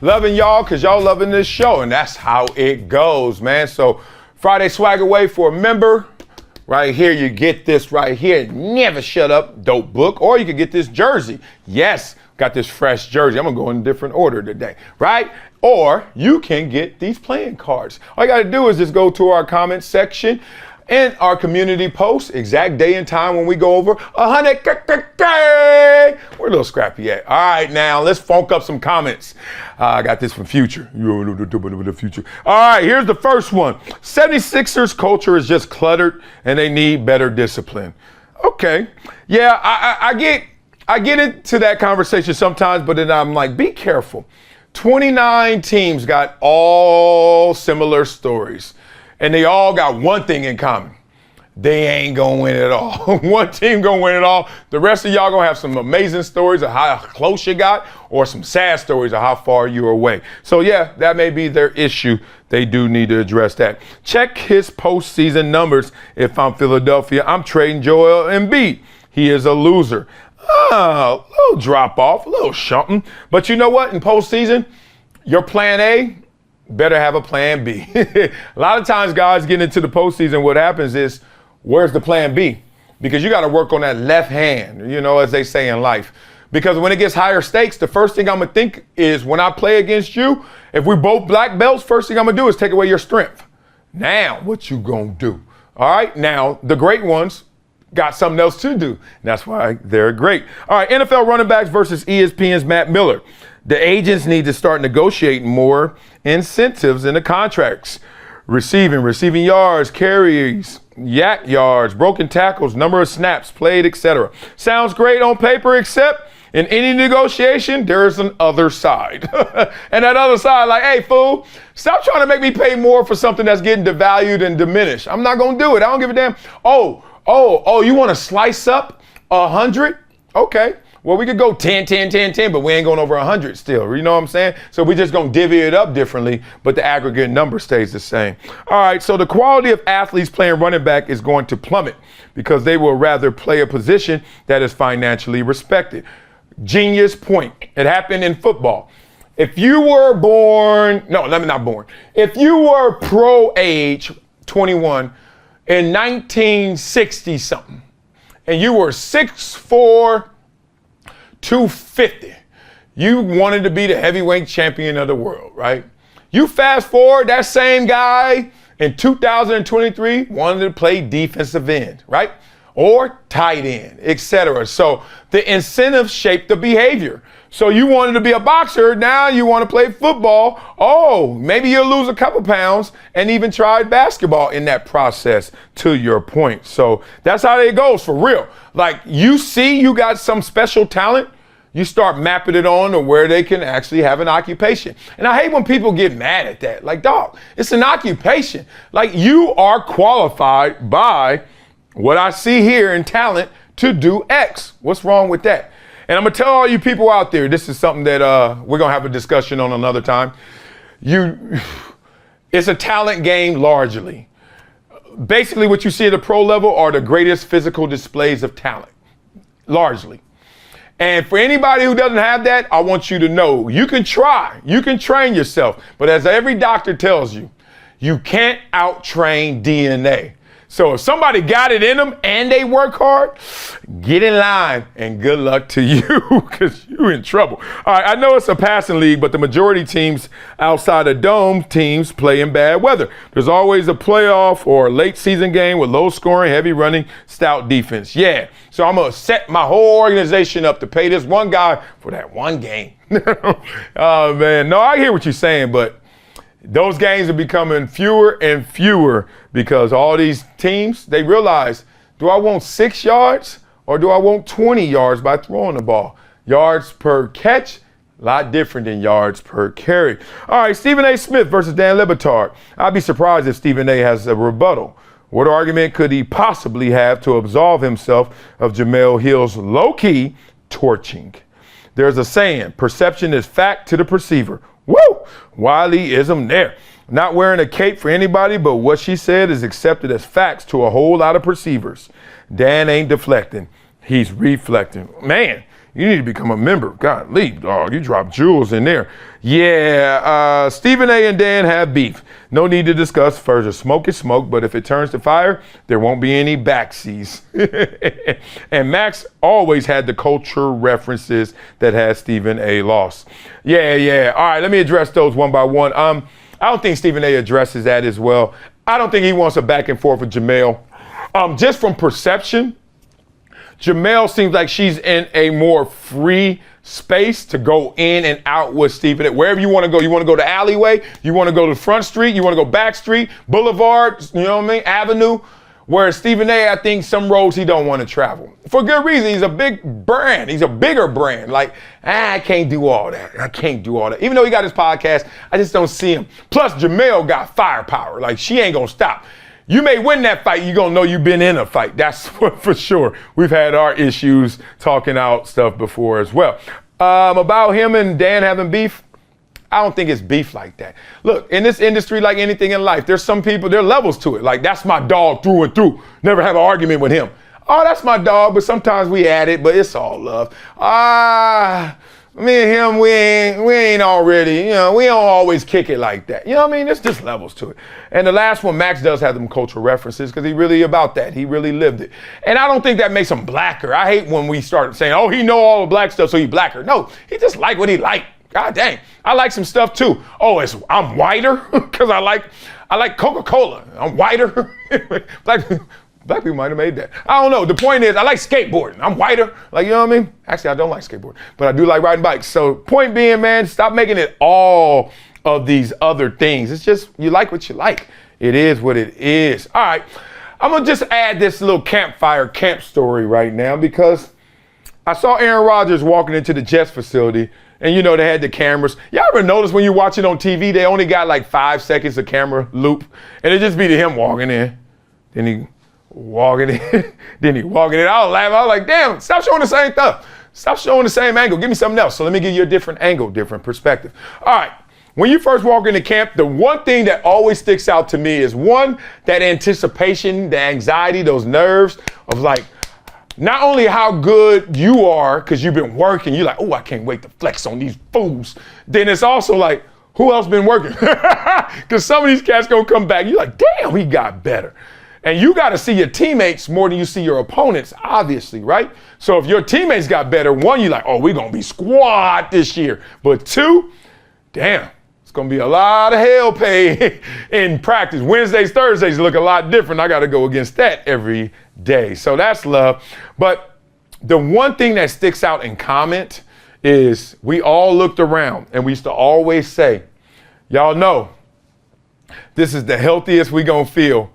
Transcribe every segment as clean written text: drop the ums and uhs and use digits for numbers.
Loving y'all because y'all loving this show, and that's how it goes, man. So Friday swag away for a member. Right here, you get this right here. Never Shut Up dope book, or you can get this jersey. Yes, got this fresh jersey. I'm gonna go in a different order today, right? Or you can get these playing cards. All you gotta do is just go to our comment section and our community post, exact day and time when we go over 100. Where a little scrappy at? All right, now let's funk up some comments. I got this from Future. You know the Future. All right, here's the first one. 76ers culture is just cluttered and they need better discipline. Okay, yeah, I get into that conversation sometimes, but then I'm like, be careful. 29 teams got all similar stories. And they all got one thing in common. They ain't gonna win it all. One team gonna win it all. The rest of y'all gonna have some amazing stories of how close you got or some sad stories of how far you're away. So yeah, that may be their issue. They do need to address that. Check his postseason numbers. If I'm Philadelphia, I'm trading Joel Embiid. He is a loser. A little drop off, a little something. But you know what? In postseason, your plan A better have a plan B. A lot of times guys get into the postseason, what happens is, where's the plan B? Because you got to work on that left hand, you know, as they say in life. Because when it gets higher stakes, the first thing I'm going to think is when I play against you, if we both black belts, first thing I'm going to do is take away your strength. Now, what you going to do? All right, now the great ones got something else to do. And that's why they're great. All right, NFL running backs versus ESPN's Matt Miller. The agents need to start negotiating more incentives in the contracts. Receiving yards, carries, yak yards, broken tackles, number of snaps played, etc. Sounds great on paper, except in any negotiation, there's an other side. And that other side, like, hey, fool, stop trying to make me pay more for something that's getting devalued and diminished. I'm not going to do it. I don't give a damn. Oh, you want to slice up 100? Okay. Well, we could go 10, but we ain't going over 100 still. You know what I'm saying? So we just going to divvy it up differently, but the aggregate number stays the same. All right, so the quality of athletes playing running back is going to plummet because they will rather play a position that is financially respected. Genius point. It happened in football. If you were If you were pro age 21 in 1960 something, and you were 6'4", 250. You wanted to be the heavyweight champion of the world, right? You fast forward, that same guy in 2023 wanted to play defensive end, right? Or tight end, etc. So the incentives shape the behavior. So you wanted to be a boxer, now you want to play football. Oh, maybe you'll lose a couple pounds and even tried basketball in that process, to your point. So that's how it goes for real. Like you see you got some special talent, you start mapping it on to where they can actually have an occupation. And I hate when people get mad at that. Like, dog, it's an occupation. Like you are qualified by what I see here in talent to do X. What's wrong with that? And I'm going to tell all you people out there, this is something that we're going to have a discussion on another time. It's a talent game largely. Basically, what you see at the pro level are the greatest physical displays of talent, largely. And for anybody who doesn't have that, I want you to know, you can try, you can train yourself. But as every doctor tells you, you can't out-train DNA. So if somebody got it in them and they work hard, get in line and good luck to you because you're in trouble. All right, I know it's a passing league, but the majority teams outside of dome teams play in bad weather. There's always a playoff or a late season game with low scoring, heavy running, stout defense. Yeah, so I'm going to set my whole organization up to pay this one guy for that one game. Oh, man. No, I hear what you're saying, but those games are becoming fewer and fewer because all these teams, they realize, do I want 6 yards or do I want 20 yards by throwing the ball? Yards per catch, a lot different than yards per carry. All right, Stephen A. Smith versus Dan Le Batard. I'd be surprised if Stephen A. has a rebuttal. What argument could he possibly have to absolve himself of Jamel Hill's low-key torching? There's a saying, perception is fact to the perceiver. Woo! Wiley-ism there. Not wearing a cape for anybody, but what she said is accepted as facts to a whole lot of perceivers. Dan ain't deflecting. He's reflecting. Man, You need to become a member. God, leave, dog. You dropped jewels in there. Yeah, Stephen A. and Dan have beef. No need to discuss further. Smoke is smoke, but if it turns to fire, there won't be any backseas. And Max always had the culture references that had Stephen A. lost. Yeah. All right, let me address those one by one. I don't think Stephen A. addresses that as well. I don't think he wants a back and forth with Jamel. Just from perception, Jamel seems like she's in a more free space to go in and out with Stephen A. Wherever you want to go. You want to go to alleyway, you want to go to Front Street, you want to go back street, Boulevard, you know what I mean, Avenue. Whereas Stephen A., I think some roads he don't want to travel. For good reason. He's a big brand. He's a bigger brand. Like, I can't do all that. I can't do all that. Even though he got his podcast, I just don't see him. Plus, Jamel got firepower. Like, she ain't going to stop. You may win that fight. You're going to know you've been in a fight. That's for sure. We've had our issues talking out stuff before as well. About him and Dan having beef, I don't think it's beef like that. Look, in this industry, like anything in life, there's some people, there are levels to it. Like, that's my dog through and through. Never have an argument with him. Oh, that's my dog, but sometimes we at it, but it's all love. Me and him, we ain't already, you know, we don't always kick it like that. You know what I mean? There's just levels to it. And the last one, Max does have them cultural references because he really about that. He really lived it. And I don't think that makes him blacker. I hate when we start saying, oh, he know all the black stuff, so he blacker. No, he just like what he like. God dang, I like some stuff too. Oh, I'm whiter because I like Coca-Cola. I'm whiter. Black people might have made that. I don't know. The point is, I like skateboarding. I'm whiter. Like, you know what I mean? Actually, I don't like skateboarding, but I do like riding bikes. So point being, man, stop making it all of these other things. It's just, you like what you like. It is what it is. All right. I'm going to just add this little campfire camp story right now because I saw Aaron Rodgers walking into the Jets facility. And you know, they had the cameras. Y'all ever notice when you watch it on TV, they only got like 5 seconds of camera loop. And it just be to him walking in. Then he walking in. Then he walking in. I was laughing. I was like, damn, stop showing the same stuff. Stop showing the same angle. Give me something else. So let me give you a different angle, different perspective. All right. When you first walk into camp, the one thing that always sticks out to me is one, that anticipation, the anxiety, those nerves of like, not only how good you are, because you've been working, you're like, oh, I can't wait to flex on these fools. Then it's also like, who else been working? Because some of these cats gonna come back. You're like, damn, he got better. And you got to see your teammates more than you see your opponents, obviously, right? So if your teammates got better, one, you're like, oh, we're going to be squad this year. But two, damn, it's going to be a lot of hell pay in practice. Wednesdays, Thursdays look a lot different. I got to go against that every day. So that's love. But the one thing that sticks out in comment is we all looked around and we used to always say, y'all know, this is the healthiest we going to feel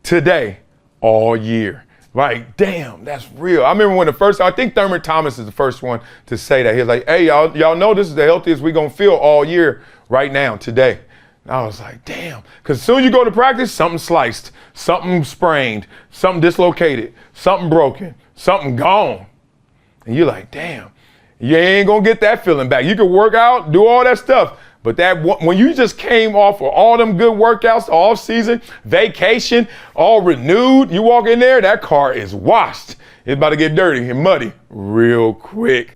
today all year. Like, damn, that's real. I remember when I think Thurman Thomas is the first one to say that. He was like, hey, y'all know this is the healthiest we going to feel all year right now, today. And I was like, damn. Because as soon as you go to practice, something sliced, something sprained, something dislocated, something broken, something gone. And you're like, damn, you ain't going to get that feeling back. You can work out, do all that stuff. But that when you just came off of all them good workouts, off season, vacation, all renewed, you walk in there, that car is washed. It's about to get dirty and muddy real quick.